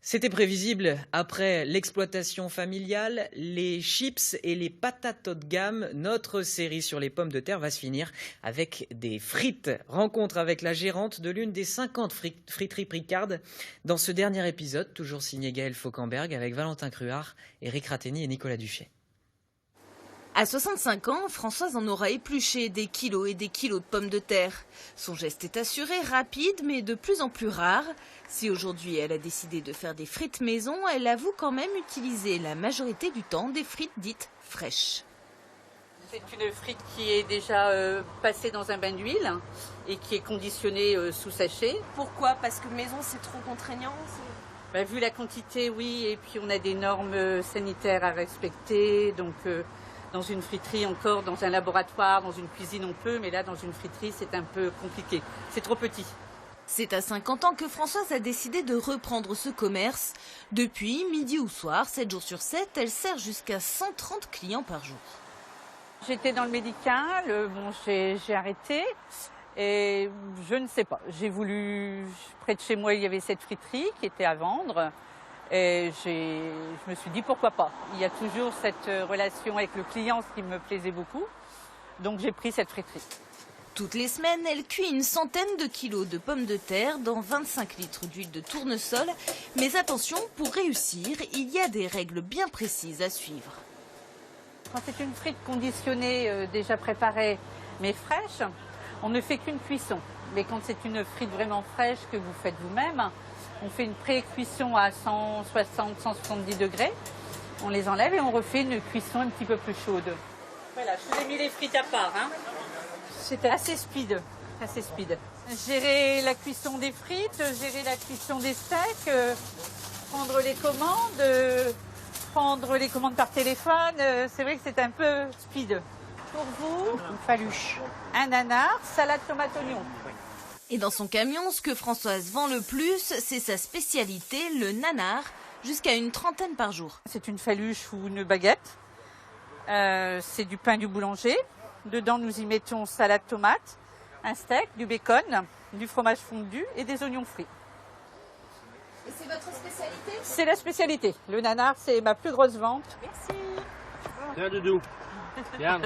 C'était prévisible, après l'exploitation familiale, les chips et les patates haut de gamme, notre série sur les pommes de terre va se finir avec des frites. Rencontre avec la gérante de l'une des 50 friteries Picard. Dans ce dernier épisode, toujours signé Gaël Fauquemberg, avec Valentin Cruard, Éric Ratteni et Nicolas Duché. À 65 ans, Françoise en aura épluché des kilos et des kilos de pommes de terre. Son geste est assuré, rapide, mais de plus en plus rare. Si aujourd'hui elle a décidé de faire des frites maison, elle avoue quand même utiliser la majorité du temps des frites dites fraîches. C'est une frite qui est déjà passée dans un bain d'huile et qui est conditionnée sous sachet. Pourquoi? Parce que maison c'est trop contraignant? Vu la quantité, oui, et puis on a des normes sanitaires à respecter, donc dans une friterie encore, dans un laboratoire, dans une cuisine on peut, mais là dans une friterie c'est un peu compliqué, c'est trop petit. C'est à 50 ans que Françoise a décidé de reprendre ce commerce. Depuis, midi ou soir, 7 jours sur 7, elle sert jusqu'à 130 clients par jour. J'étais dans le médical, j'ai arrêté et je ne sais pas. J'ai voulu, près de chez moi il y avait cette friterie qui était à vendre. Et je me suis dit pourquoi pas. Il y a toujours cette relation avec le client, ce qui me plaisait beaucoup. Donc j'ai pris cette friterie. Toutes les semaines, elle cuit une centaine de kilos de pommes de terre dans 25 litres d'huile de tournesol. Mais attention, pour réussir, il y a des règles bien précises à suivre. Quand c'est une frite conditionnée, déjà préparée, mais fraîche, on ne fait qu'une cuisson. Mais quand c'est une frite vraiment fraîche que vous faites vous-même, on fait une pré-cuisson à 160-170 degrés. On les enlève et on refait une cuisson un petit peu plus chaude. Voilà, je vous ai mis les frites à part. C'était assez speed. Gérer la cuisson des frites, gérer la cuisson des steaks, prendre les commandes par téléphone. C'est vrai que c'est un peu speed. Pour vous, une faluche, un nanar, salade tomate oignon. Et dans son camion, ce que Françoise vend le plus, c'est sa spécialité, le nanar, jusqu'à une trentaine par jour. C'est une faluche ou une baguette. C'est du pain du boulanger. Dedans, nous y mettons salade tomate, un steak, du bacon, du fromage fondu et des oignons frits. Et c'est votre spécialité? C'est la spécialité. Le nanar, c'est ma plus grosse vente. Merci. Bien, Doudou. Bien.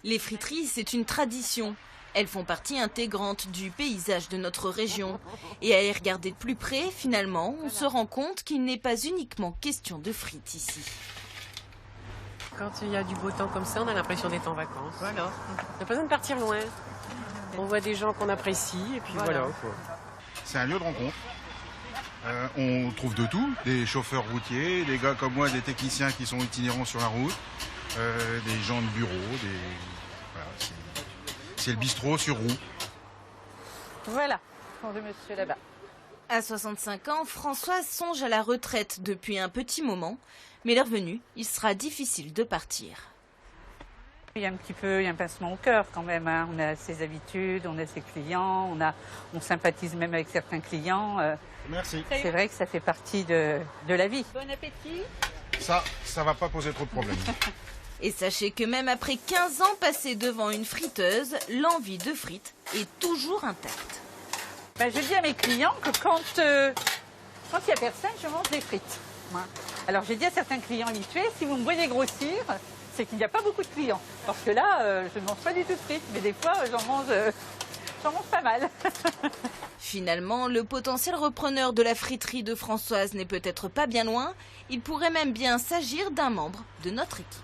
Les friteries, c'est une tradition. Elles font partie intégrante du paysage de notre région. Et à y regarder de plus près, finalement, on se rend compte qu'il n'est pas uniquement question de frites ici. Quand il y a du beau temps comme ça, on a l'impression d'être en vacances. Voilà. On n'a pas besoin de partir loin. On voit des gens qu'on apprécie et puis voilà. C'est un lieu de rencontre. On trouve de tout, des chauffeurs routiers, des gars comme moi, des techniciens qui sont itinérants sur la route, des gens de bureau, voilà, c'est le bistrot sur roue. Voilà, pour le monsieur là-bas. À 65 ans, Françoise songe à la retraite depuis un petit moment, mais l'heure venue, il sera difficile de partir. Il y a un pincement au cœur quand même. On a ses habitudes, on a ses clients, on sympathise même avec certains clients. Merci. C'est vrai que ça fait partie de la vie. Bon appétit. Ça va pas poser trop de problèmes. Et sachez que même après 15 ans passés devant une friteuse, l'envie de frites est toujours intacte. Je dis à mes clients que quand il n'y a personne, je mange des frites. Alors j'ai dit à certains clients habitués, si vous me voyez grossir, c'est qu'il n'y a pas beaucoup de clients. Parce que là, je ne mange pas du tout de frites, mais des fois, j'en mange pas mal. Finalement, le potentiel repreneur de la friterie de Françoise n'est peut-être pas bien loin. Il pourrait même bien s'agir d'un membre de notre équipe.